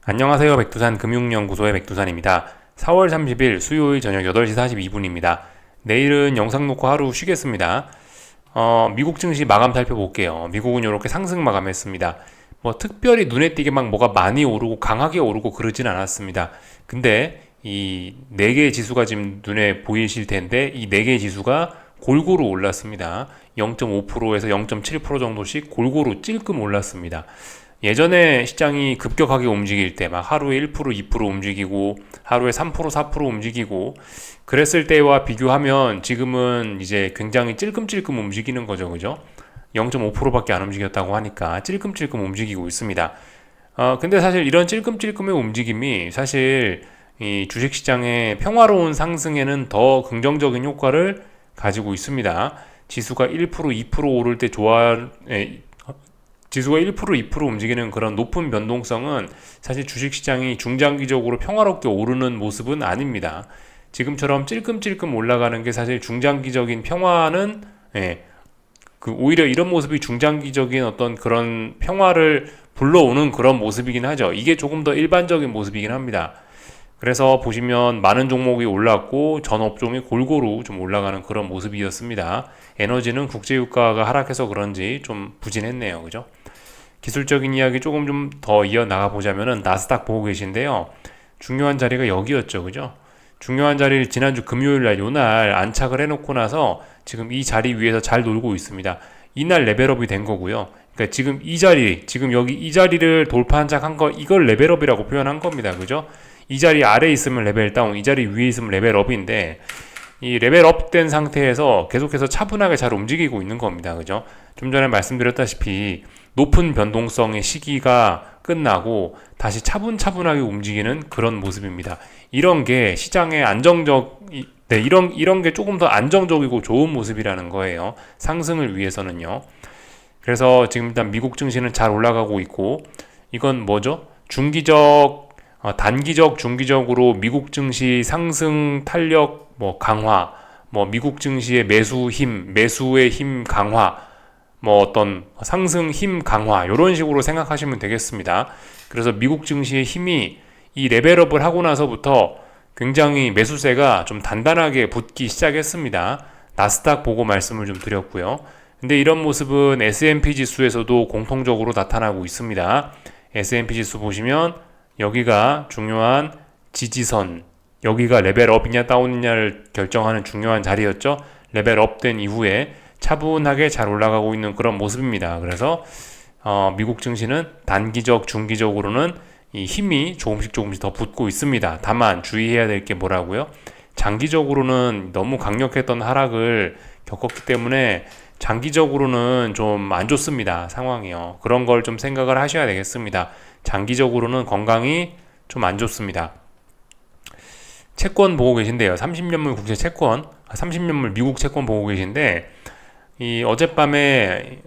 안녕하세요. 백두산 금융연구소의 백두산입니다. 4월 30일 수요일 저녁 8시 42분입니다. 내일은 영상 놓고 하루 쉬겠습니다. 미국 증시 마감 살펴볼게요. 미국은 이렇게 상승 마감했습니다. 뭐 특별히 눈에 띄게 막 뭐가 많이 오르고 강하게 오르고 그러진 않았습니다. 근데 이 4개의 지수가 지금 눈에 보이실 텐데 이 4개의 지수가 골고루 올랐습니다. 0.5%에서 0.7% 정도씩 골고루 찔끔 올랐습니다. 예전에 시장이 급격하게 움직일 때 막 하루에 1%, 2% 움직이고 하루에 3%, 4% 움직이고 그랬을 때와 비교하면 지금은 이제 굉장히 찔끔찔끔 움직이는 거죠. 그죠? 0.5%밖에 안 움직였다고 하니까 찔끔찔끔 움직이고 있습니다. 근데 사실 이런 찔끔찔끔의 움직임이 사실 이 주식시장의 평화로운 상승에는 더 긍정적인 효과를 가지고 있습니다. 지수가 1%, 2% 오를 때 지수가 1%, 2% 움직이는 그런 높은 변동성은 사실 주식시장이 중장기적으로 평화롭게 오르는 모습은 아닙니다. 지금처럼 찔끔찔끔 올라가는 게 사실 중장기적인 평화는 오히려 이런 모습이 중장기적인 어떤 그런 평화를 불러오는 그런 모습이긴 하죠. 이게 조금 더 일반적인 모습이긴 합니다. 그래서 보시면 많은 종목이 올랐고 전 업종이 골고루 좀 올라가는 그런 모습이었습니다. 에너지는 국제유가가 하락해서 그런지 좀 부진했네요. 그죠? 기술적인 이야기 조금 좀 더 이어나가 보자면은 나스닥 보고 계신데요. 중요한 자리가 여기였죠. 그죠? 중요한 자리를 지난주 금요일 날 요날 안착을 해놓고 나서 지금 이 자리 위에서 잘 놀고 있습니다. 이날 레벨업이 된 거고요. 그러니까 지금 이 자리, 지금 여기 이 자리를 돌파 한착한 거, 이걸 레벨업이라고 표현한 겁니다. 그죠? 이 자리 아래에 있으면 레벨 다운, 이 자리 위에 있으면 레벨업인데 이 레벨업 된 상태에서 계속해서 차분하게 잘 움직이고 있는 겁니다. 그죠? 좀 전에 말씀드렸다시피 높은 변동성의 시기가 끝나고 다시 차분차분하게 움직이는 그런 모습입니다. 이런 게 시장의 이런 게 조금 더 안정적이고 좋은 모습이라는 거예요. 상승을 위해서는요. 그래서 지금 일단 미국 증시는 잘 올라가고 있고 이건 뭐죠? 단기적, 중기적으로 미국 증시 상승 탄력 강화, 미국 증시의 매수의 힘 강화, 어떤 상승 힘 강화 이런 식으로 생각하시면 되겠습니다. 그래서 미국 증시의 힘이 이 레벨업을 하고 나서부터 굉장히 매수세가 좀 단단하게 붙기 시작했습니다. 나스닥 보고 말씀을 좀 드렸고요. 근데 이런 모습은 S&P 지수에서도 공통적으로 나타나고 있습니다. S&P 지수 보시면 여기가 중요한 지지선, 여기가 레벨업이냐 다운이냐를 결정하는 중요한 자리였죠. 레벨업 된 이후에 차분하게 잘 올라가고 있는 그런 모습입니다. 그래서 미국 증시는 단기적, 중기적으로는 이 힘이 조금씩 더 붙고 있습니다. 다만 주의해야 될 게 뭐라고요? 장기적으로는 너무 강력했던 하락을 겪었기 때문에 장기적으로는 좀 안 좋습니다. 상황이요. 그런 걸 좀 생각을 하셔야 되겠습니다. 장기적으로는 건강이 좀 안 좋습니다. 채권 보고 계신데요. 30년물 국제 채권, 30년물 미국 채권 보고 계신데 이 어젯밤에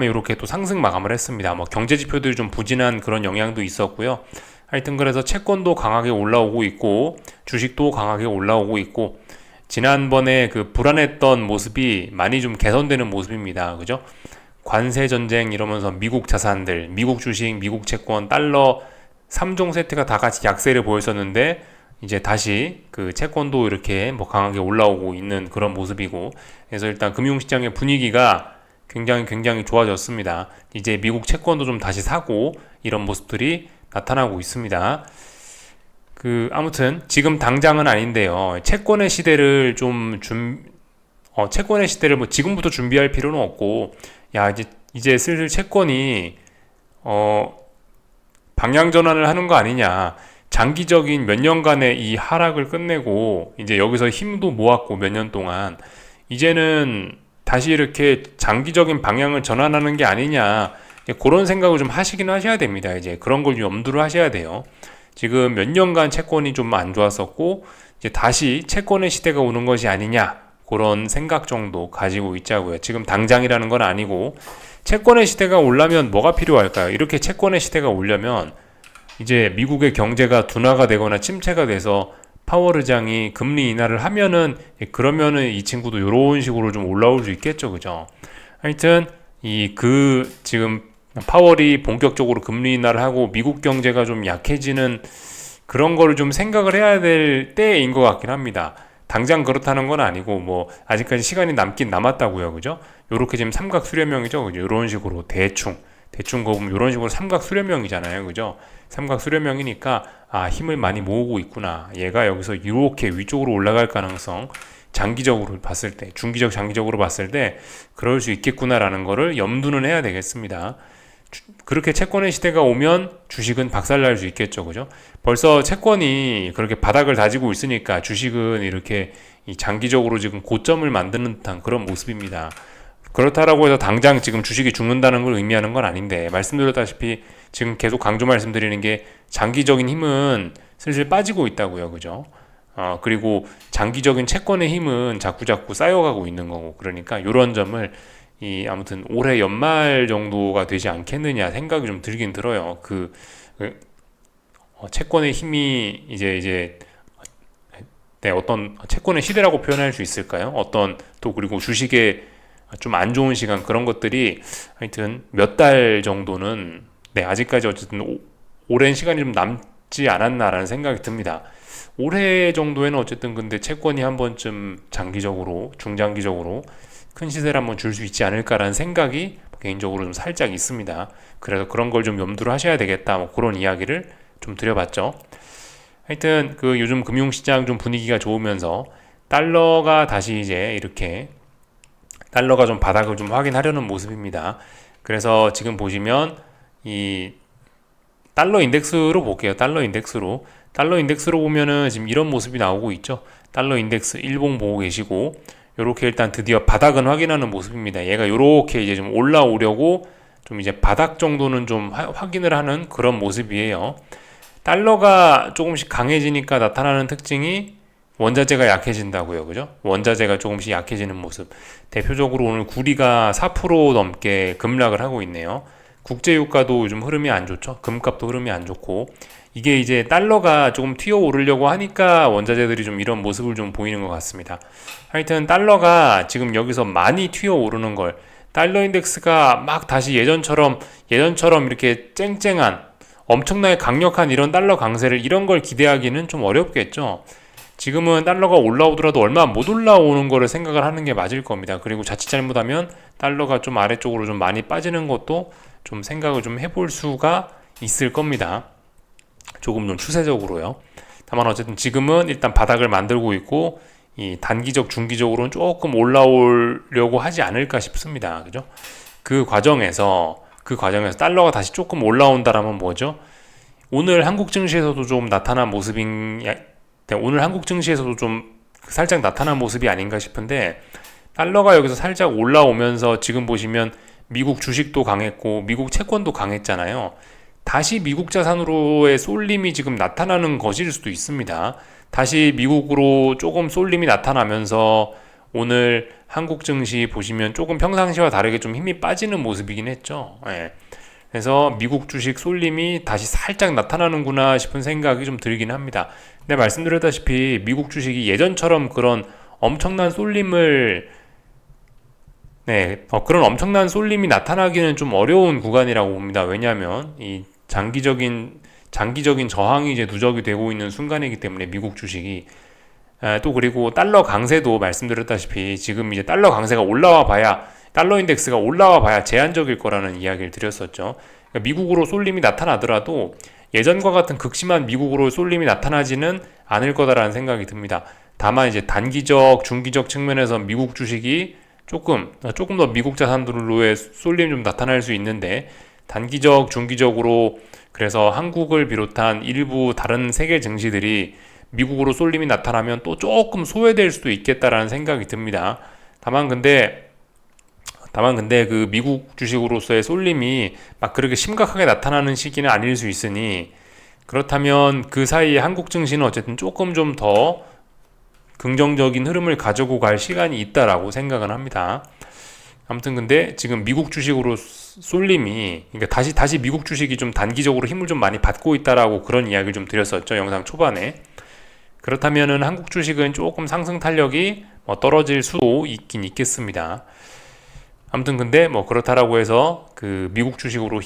이렇게 또 상승 마감을 했습니다. 경제 지표들이 좀 부진한 그런 영향도 있었고요. 하여튼 그래서 채권도 강하게 올라오고 있고 주식도 강하게 올라오고 있고 지난번에 그 불안했던 모습이 많이 좀 개선되는 모습입니다. 그죠? 관세 전쟁 이러면서 미국 자산들, 미국 주식, 미국 채권, 달러 3종 세트가 다 같이 약세를 보였었는데 이제 다시 그 채권도 이렇게 강하게 올라오고 있는 그런 모습이고 그래서 일단 금융시장의 분위기가 굉장히 좋아졌습니다. 이제 미국 채권도 좀 다시 사고 이런 모습들이 나타나고 있습니다. 아무튼 지금 당장은 아닌데요. 채권의 시대를 지금부터 준비할 필요는 없고 이제 슬슬 채권이 방향 전환을 하는 거 아니냐. 장기적인 몇 년간의 이 하락을 끝내고 이제 여기서 힘도 모았고 몇 년 동안 이제는 다시 이렇게 장기적인 방향을 전환하는 게 아니냐 그런 생각을 좀 하시긴 하셔야 됩니다. 이제 그런 걸 염두를 하셔야 돼요. 지금 몇 년간 채권이 좀 안 좋았었고 이제 다시 채권의 시대가 오는 것이 아니냐 그런 생각 정도 가지고 있자고요. 지금 당장이라는 건 아니고 채권의 시대가 오려면 뭐가 필요할까요? 이렇게 채권의 시대가 오려면 이제 미국의 경제가 둔화가 되거나 침체가 돼서 파월 의장이 금리 인하를 하면은 그러면은 이 친구도 이런 식으로 좀 올라올 수 있겠죠. 그죠? 하여튼 지금 파월이 본격적으로 금리 인하를 하고 미국 경제가 좀 약해지는 그런 거를 좀 생각을 해야 될 때인 것 같긴 합니다. 당장 그렇다는 건 아니고 뭐 아직까지 시간이 남긴 남았다고요, 그죠? 요렇게 지금 삼각 수렴형이죠, 그죠? 이런 식으로 대충 거보면 이런 식으로 삼각 수렴형이잖아요, 그죠? 삼각 수렴형이니까 아, 힘을 많이 모으고 있구나. 얘가 여기서 이렇게 위쪽으로 올라갈 가능성, 장기적으로 봤을 때, 중기적 장기적으로 봤을 때 그럴 수 있겠구나라는 거를 염두는 해야 되겠습니다. 그렇게 채권의 시대가 오면 주식은 박살날 수 있겠죠, 그죠? 벌써 채권이 그렇게 바닥을 다지고 있으니까 주식은 이렇게 이 장기적으로 지금 고점을 만드는 듯한 그런 모습입니다. 그렇다라고 해서 당장 지금 주식이 죽는다는 걸 의미하는 건 아닌데, 말씀드렸다시피 지금 계속 강조 말씀드리는 게 장기적인 힘은 슬슬 빠지고 있다고요, 그죠? 그리고 장기적인 채권의 힘은 자꾸자꾸 쌓여가고 있는 거고, 그러니까 이런 점을 아무튼 올해 연말 정도가 되지 않겠느냐 생각이 좀 들긴 들어요. 채권의 힘이 이제 네, 어떤 채권의 시대라고 표현할 수 있을까요? 어떤 또 그리고 주식의 좀 안 좋은 시간 그런 것들이 하여튼 몇 달 정도는 네, 아직까지 어쨌든 오랜 시간이 좀 남지 않았나라는 생각이 듭니다. 올해 정도에는 어쨌든 근데 채권이 한 번쯤 장기적으로 중장기적으로 큰 시세를 한번 줄 수 있지 않을까라는 생각이 개인적으로 좀 살짝 있습니다. 그래서 그런 걸 좀 염두를 하셔야 되겠다. 뭐 그런 이야기를 좀 드려봤죠. 하여튼 그 요즘 금융시장 좀 분위기가 좋으면서 달러가 다시 이제 이렇게 달러가 좀 바닥을 좀 확인하려는 모습입니다. 그래서 지금 보시면 이 달러 인덱스로 볼게요. 달러 인덱스로 보면은 지금 이런 모습이 나오고 있죠. 달러 인덱스 일봉 보고 계시고 요렇게 일단 드디어 바닥은 확인하는 모습입니다. 얘가 요렇게 이제 좀 올라오려고 좀 이제 바닥 정도는 좀 확인을 하는 그런 모습이에요. 달러가 조금씩 강해지니까 나타나는 특징이 원자재가 약해진다고요, 그죠? 원자재가 조금씩 약해지는 모습. 대표적으로 오늘 구리가 4% 넘게 급락을 하고 있네요. 국제유가도 요즘 흐름이 안 좋죠. 금값도 흐름이 안 좋고. 이게 이제 달러가 조금 튀어 오르려고 하니까 원자재들이 좀 이런 모습을 좀 보이는 것 같습니다. 하여튼 달러가 지금 여기서 많이 튀어 오르는 걸, 달러 인덱스가 막 다시 예전처럼 이렇게 쨍쨍한 엄청나게 강력한 이런 달러 강세를 이런 걸 기대하기는 좀 어렵겠죠. 지금은 달러가 올라오더라도 얼마 못 올라오는 거를 생각을 하는 게 맞을 겁니다. 그리고 자칫 잘못하면 달러가 좀 아래쪽으로 좀 많이 빠지는 것도 좀 생각을 좀 해볼 수가 있을 겁니다. 조금 좀 추세적으로요. 다만 어쨌든 지금은 일단 바닥을 만들고 있고 이 단기적, 중기적으로는 조금 올라오려고 하지 않을까 싶습니다. 그죠? 그 과정에서 달러가 다시 조금 올라온다라면 뭐죠? 오늘 한국 증시에서도 좀 나타난 모습인 오늘 한국 증시에서도 좀 살짝 나타난 모습이 아닌가 싶은데 달러가 여기서 살짝 올라오면서 지금 보시면 미국 주식도 강했고 미국 채권도 강했잖아요. 다시 미국 자산으로의 쏠림이 지금 나타나는 것일 수도 있습니다. 다시 미국으로 조금 쏠림이 나타나면서 오늘 한국 증시 보시면 조금 평상시와 다르게 좀 힘이 빠지는 모습이긴 했죠. 예. 그래서 미국 주식 쏠림이 다시 살짝 나타나는구나 싶은 생각이 좀 들긴 합니다. 근데 말씀드렸다시피 미국 주식이 예전처럼 그런 엄청난 쏠림을 그런 엄청난 쏠림이 나타나기는 좀 어려운 구간이라고 봅니다. 왜냐하면 이 장기적인 저항이 이제 누적이 되고 있는 순간이기 때문에 미국 주식이 또 그리고 달러 강세도 말씀드렸다시피 지금 이제 달러 강세가 올라와 봐야 달러 인덱스가 올라와 봐야 제한적일 거라는 이야기를 드렸었죠. 그러니까 미국으로 쏠림이 나타나더라도 예전과 같은 극심한 미국으로 쏠림이 나타나지는 않을 거다라는 생각이 듭니다. 다만 이제 단기적, 중기적 측면에서 미국 주식이 조금 더 미국 자산들로의 쏠림이 좀 나타날 수 있는데 단기적, 중기적으로 그래서 한국을 비롯한 일부 다른 세계 증시들이 미국으로 쏠림이 나타나면 또 조금 소외될 수도 있겠다라는 생각이 듭니다. 다만 근데 그 미국 주식으로서의 쏠림이 막 그렇게 심각하게 나타나는 시기는 아닐 수 있으니 그렇다면 그 사이에 한국 증시는 어쨌든 조금 좀 더 긍정적인 흐름을 가지고 갈 시간이 있다라고 생각은 합니다. 아무튼 근데 지금 미국 주식으로 쏠림이 그러니까 다시 미국 주식이 좀 단기적으로 힘을 좀 많이 받고 있다라고 그런 이야기를 좀 드렸었죠. 영상 초반에. 그렇다면은 한국 주식은 조금 상승 탄력이 떨어질 수도 있긴 있겠습니다. 아무튼 근데 뭐 그렇다라고 해서 그 미국 주식으로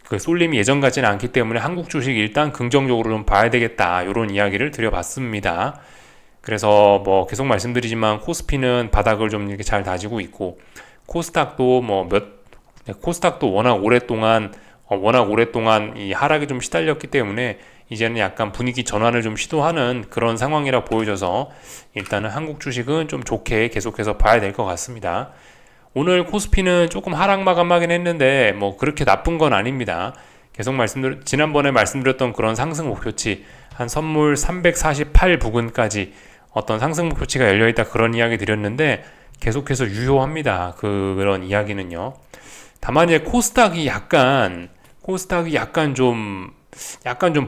그 쏠림이 예전 같지는 않기 때문에 한국 주식 일단 긍정적으로 좀 봐야 되겠다, 이런 이야기를 드려봤습니다. 그래서 뭐 계속 말씀드리지만 코스피는 바닥을 좀 이렇게 잘 다지고 있고, 코스닥도 코스닥도 워낙 오랫동안 이 하락이 좀 시달렸기 때문에 이제는 약간 분위기 전환을 좀 시도하는 그런 상황이라 보여져서 일단은 한국 주식은 좀 좋게 계속해서 봐야 될 것 같습니다. 오늘 코스피는 조금 하락 마감하긴 했는데 뭐 그렇게 나쁜 건 아닙니다. 지난번에 말씀드렸던 그런 상승 목표치 한 선물 348 부근까지 어떤 상승 목표치가 열려있다, 그런 이야기 드렸는데 계속해서 유효합니다. 그런 이야기는요. 다만 이제 코스닥이 약간 좀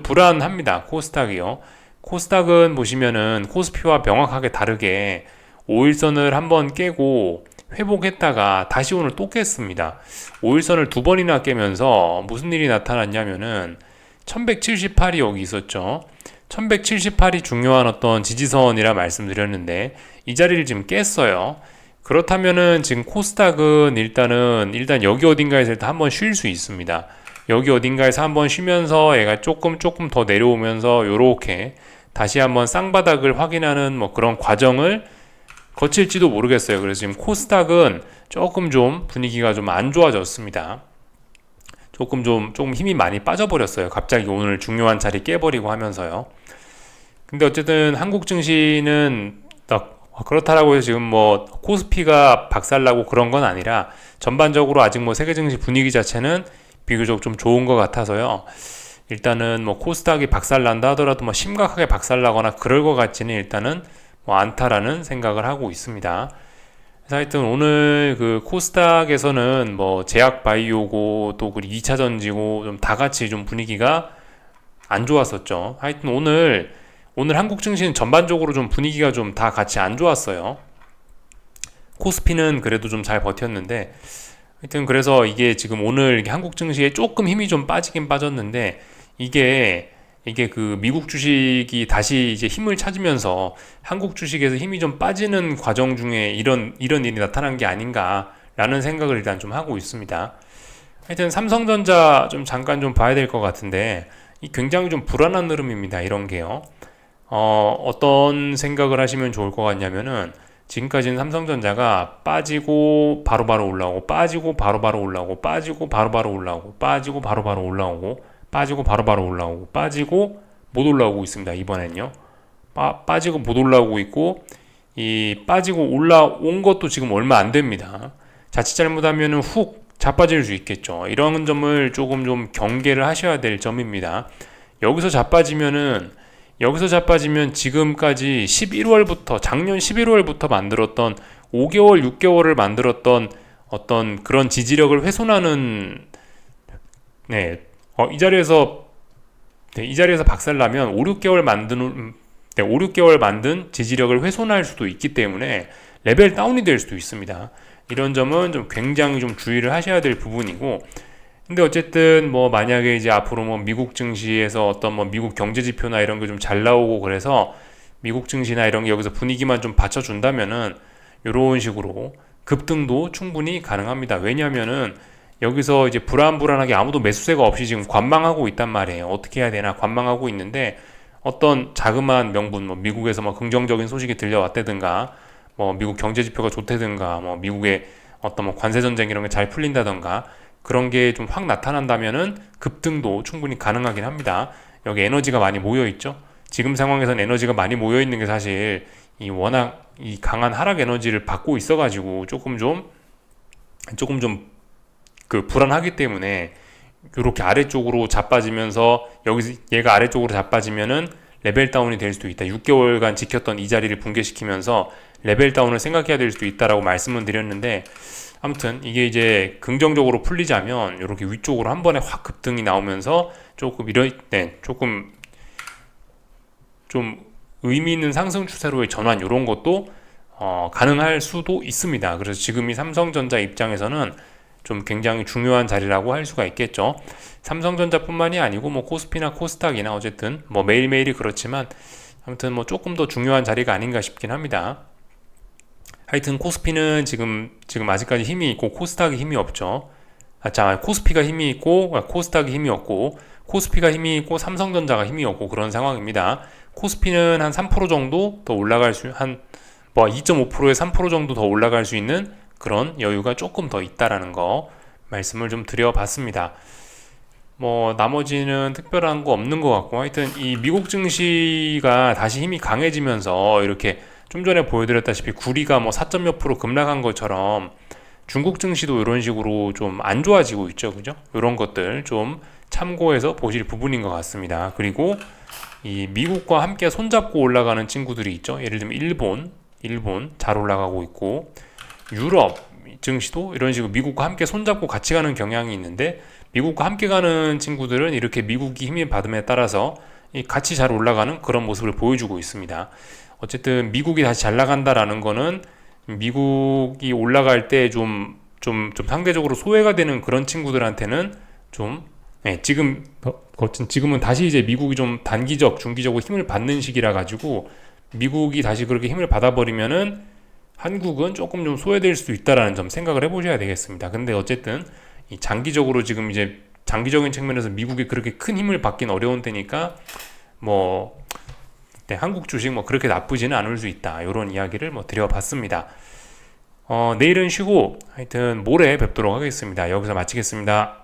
불안합니다. 코스닥이요. 코스닥은 보시면은 코스피와 명확하게 다르게 5일선을 한번 깨고 회복했다가 다시 오늘 또 깼습니다. 5일선을 두 번이나 깨면서 무슨 일이 나타났냐면은 1178이 여기 있었죠. 1178이 중요한 어떤 지지선이라 말씀드렸는데 이 자리를 지금 깼어요. 그렇다면은 지금 코스닥은 일단 여기 어딘가에서 일단 한번 쉴 수 있습니다. 여기 어딘가에서 한번 쉬면서 얘가 조금 더 내려오면서 요렇게 다시 한번 쌍바닥을 확인하는 뭐 그런 과정을 거칠지도 모르겠어요. 그래서 지금 코스닥은 조금 좀 분위기가 좀 안 좋아졌습니다. 조금 힘이 많이 빠져버렸어요. 갑자기 오늘 중요한 자리 깨버리고 하면서요. 근데 어쨌든 한국 증시는 그렇다라고 해서 지금 뭐 코스피가 박살나고 그런 건 아니라 전반적으로 아직 뭐 세계 증시 분위기 자체는 비교적 좀 좋은 것 같아서요. 일단은 뭐 코스닥이 박살난다 하더라도 뭐 심각하게 박살나거나 그럴 것 같지는 일단은 뭐 않다라는 생각을 하고 있습니다. 그래서 하여튼 오늘 그 코스닥에서는 뭐 제약 바이오고 또 그리고 2차 전지고 좀 다 같이 좀 분위기가 안 좋았었죠. 하여튼 오늘 한국 증시는 전반적으로 좀 분위기가 좀 다 같이 안 좋았어요. 코스피는 그래도 좀 잘 버텼는데, 하여튼 그래서 이게 지금 오늘 한국 증시에 조금 힘이 좀 빠지긴 빠졌는데, 이게 그 미국 주식이 다시 이제 힘을 찾으면서 한국 주식에서 힘이 좀 빠지는 과정 중에 이런 일이 나타난 게 아닌가라는 생각을 일단 좀 하고 있습니다. 하여튼 삼성전자 좀 잠깐 좀 봐야 될 것 같은데, 이 굉장히 좀 불안한 흐름입니다. 이런 게요. 어떤 생각을 하시면 좋을 것 같냐면은, 지금까지는 삼성전자가 빠지고 바로바로 올라오고, 빠지고 바로바로 올라오고, 빠지고 바로바로 올라오고, 빠지고 바로바로 올라오고, 빠지고 바로바로 올라오고, 빠지고 못 올라오고 있습니다. 이번엔요. 빠지고 못 올라오고 있고, 이 빠지고 올라온 것도 지금 얼마 안 됩니다. 자칫 잘못하면은 훅 자빠질 수 있겠죠. 이런 점을 조금 좀 경계를 하셔야 될 점입니다. 여기서 자빠지면 지금까지 작년 11월부터 만들었던 5개월, 6개월을 만들었던 어떤 그런 지지력을 훼손하는, 이 자리에서 박살나면 5, 6개월 만든 지지력을 훼손할 수도 있기 때문에 레벨 다운이 될 수도 있습니다. 이런 점은 좀 굉장히 좀 주의를 하셔야 될 부분이고, 근데 어쨌든 뭐 만약에 이제 앞으로 뭐 미국 증시에서 어떤 뭐 미국 경제 지표나 이런 게 좀 잘 나오고 그래서 미국 증시나 이런 게 여기서 분위기만 좀 받쳐준다면은 이런 식으로 급등도 충분히 가능합니다. 왜냐면은 여기서 이제 불안하게 아무도 매수세가 없이 지금 관망하고 있단 말이에요. 어떻게 해야 되나 관망하고 있는데, 어떤 자그마한 명분, 뭐 미국에서 뭐 긍정적인 소식이 들려왔다든가, 뭐 미국 경제 지표가 좋다든가, 뭐 미국의 어떤 뭐 관세 전쟁 이런 게 잘 풀린다든가, 그런 게 좀 확 나타난다면은 급등도 충분히 가능하긴 합니다. 여기 에너지가 많이 모여 있죠. 지금 상황에서는 에너지가 많이 모여 있는 게 사실 워낙 이 강한 하락 에너지를 받고 있어가지고 조금 좀 그 불안하기 때문에 이렇게 아래쪽으로 자빠지면서, 여기서 얘가 아래쪽으로 자빠지면은 레벨 다운이 될 수도 있다. 6개월간 지켰던 이 자리를 붕괴시키면서 레벨 다운을 생각해야 될 수도 있다라고 말씀을 드렸는데, 아무튼 이게 이제 긍정적으로 풀리자면 이렇게 위쪽으로 한 번에 확 급등이 나오면서 조금 좀 의미 있는 상승 추세로의 전환, 이런 것도 가능할 수도 있습니다. 그래서 지금 이 삼성전자 입장에서는 좀 굉장히 중요한 자리라고 할 수가 있겠죠. 삼성전자뿐만이 아니고 뭐 코스피나 코스닥이나 어쨌든 뭐 매일매일이 그렇지만 아무튼 뭐 조금 더 중요한 자리가 아닌가 싶긴 합니다. 하여튼 코스피는 지금 아직까지 힘이 있고 코스닥이 힘이 없죠. 코스피가 힘이 있고 코스닥이 힘이 없고 코스피가 힘이 있고 삼성전자가 힘이 없고 그런 상황입니다. 코스피는 한 3% 정도 더 올라갈 수, 한, 2.5%에 3% 정도 더 올라갈 수 있는 그런 여유가 조금 더 있다라는 거 말씀을 좀 드려봤습니다. 나머지는 특별한 거 없는 것 같고, 하여튼 이 미국 증시가 다시 힘이 강해지면서 이렇게 좀 전에 보여드렸다시피 구리가 4점 몇 프로 급락한 것처럼 중국 증시도 이런 식으로 좀 안 좋아지고 있죠. 그죠? 이런 것들 좀 참고해서 보실 부분인 것 같습니다. 그리고 이 미국과 함께 손잡고 올라가는 친구들이 있죠. 예를 들면 일본 잘 올라가고 있고, 유럽 증시도 이런 식으로 미국과 함께 손잡고 같이 가는 경향이 있는데, 미국과 함께 가는 친구들은 이렇게 미국이 힘을 받음에 따라서 같이 잘 올라가는 그런 모습을 보여주고 있습니다. 어쨌든 미국이 다시 잘 나간다라는 거는 미국이 올라갈 때 좀 상대적으로 소외가 되는 그런 친구들한테는 좀, 지금은 다시 이제 미국이 좀 단기적, 중기적으로 힘을 받는 시기라 가지고 미국이 다시 그렇게 힘을 받아버리면은 한국은 조금 좀 소외될 수 있다라는 점 생각을 해보셔야 되겠습니다. 근데 어쨌든 이 장기적으로 지금 이제 장기적인 측면에서 미국이 그렇게 큰 힘을 받긴 어려운 때니까 한국 주식 그렇게 나쁘지는 않을 수 있다. 이런 이야기를 드려봤습니다. 내일은 쉬고 하여튼 모레 뵙도록 하겠습니다. 여기서 마치겠습니다.